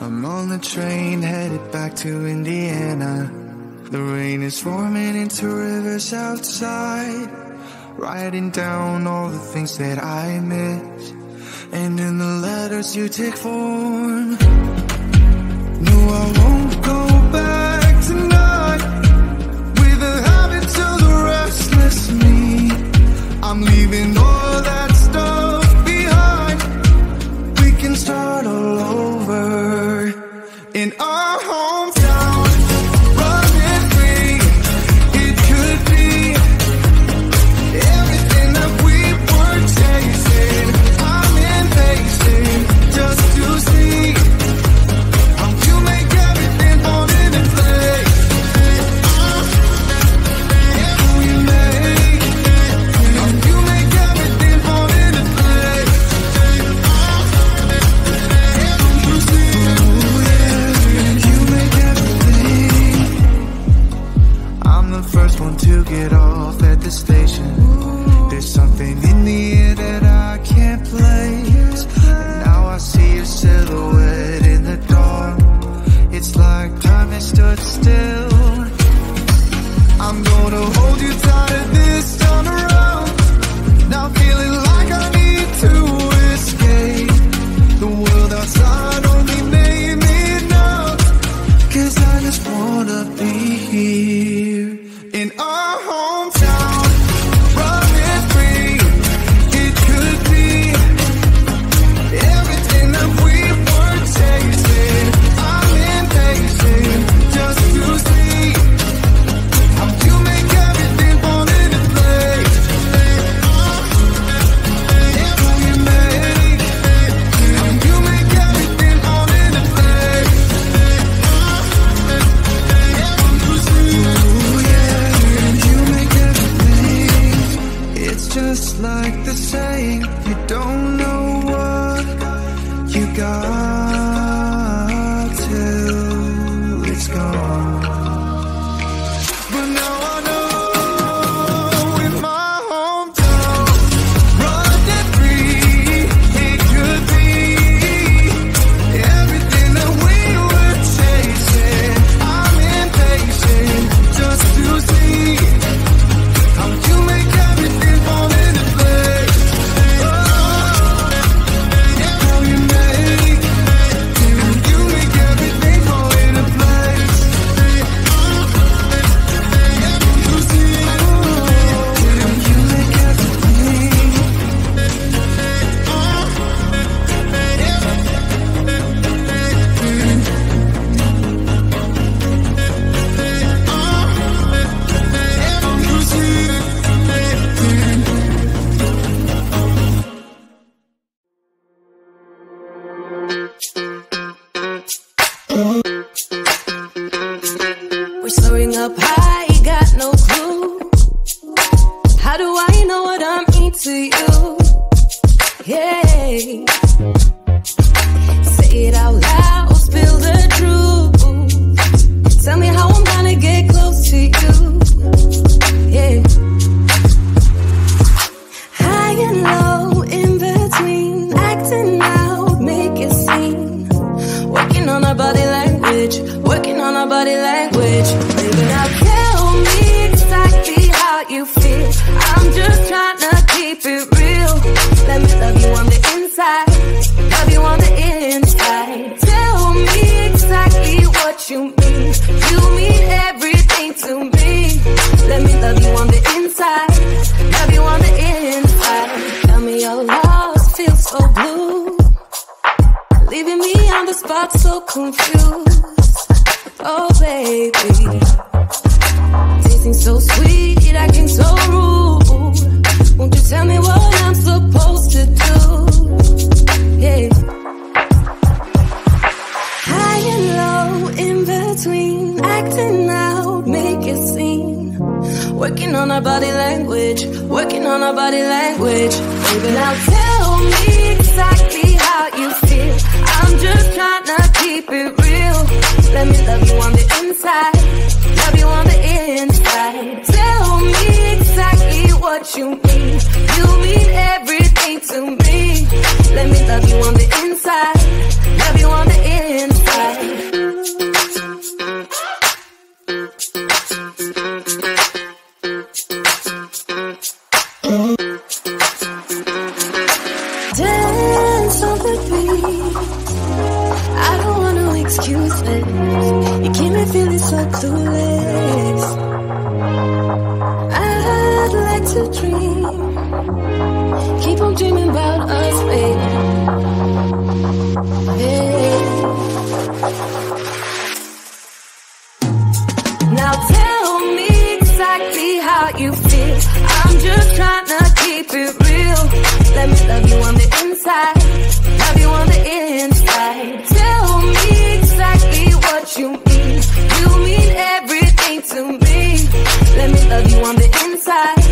I'm on the train headed back to Indiana. The rain is forming into rivers outside, writing down all the things that I miss, and in the letters you take form. No, I won't go back tonight with the habits of the restless me. I'm leaving all that stuff behind. We can start all over in our hometown. Running free, it could be everything that we were chasing. I'm impatient just to see how you make everything fall into place. How you make everything fall into place. You see, you make everything. I'm the first one to get off at the station. There's something in the air that I can't place. And now I see your silhouette in the dark. It's like time has stood still. I'm gonna hold you tighter this time around. Now feeling like I need to escape. The world outside only made me numb. 'Cause I just wanna be here in our hometown. Running free, it could be everything that we were chasing. I'm impatient just to see how you make everything fall into place. How you make everything fall into place. Ooh, yeah, you make everything. It's just like the saying, you don't know what you got till it's gone. But now I know in my hometown, running free, it could be everything that we were chasing. I'm impatient just to see how you make everything fall into place. How you make everything fall into place. You see, you make everything. You see. We're soaring up high, got no clue. How do I know what I mean to you? Yeah. Say it out loud, spill the truth. Tell me how I'm gonna get close to you. Yeah. High and low, in between, acting out, make it seem. Working on our body language, working on our body language. Baby, now tell me exactly how you feel. I'm just trying to keep it real. Let me love you on the inside, love you on the inside. Tell me exactly what you mean. You mean everything to me. Let me love you on the inside, love you on the inside. Tell me you're lost, feel so blue. Leaving me on the spot so confused. Oh baby, tasting so sweet, acting so rude. Won't you tell me what I'm supposed to do? Yeah. High and low, in between, acting out, make it seem. Working on our body language, working on our body language. Baby, now tell me exactly how you feel. I'm just trying to keep it real. Let me love you on the inside, love you on the inside. Tell me exactly what you mean. You mean everything to me. Let me love you on the inside, love you on the inside. I don't want no excuses. You keep me feeling so clueless. I'd like to dream. Keep on dreaming about us, baby. Hey. Now tell me exactly how you feel. I'm just trying to keep it real. Let me love you on the inside. Love you on the inside. Tell me exactly what you mean. You mean everything to me. Let me love you on the inside.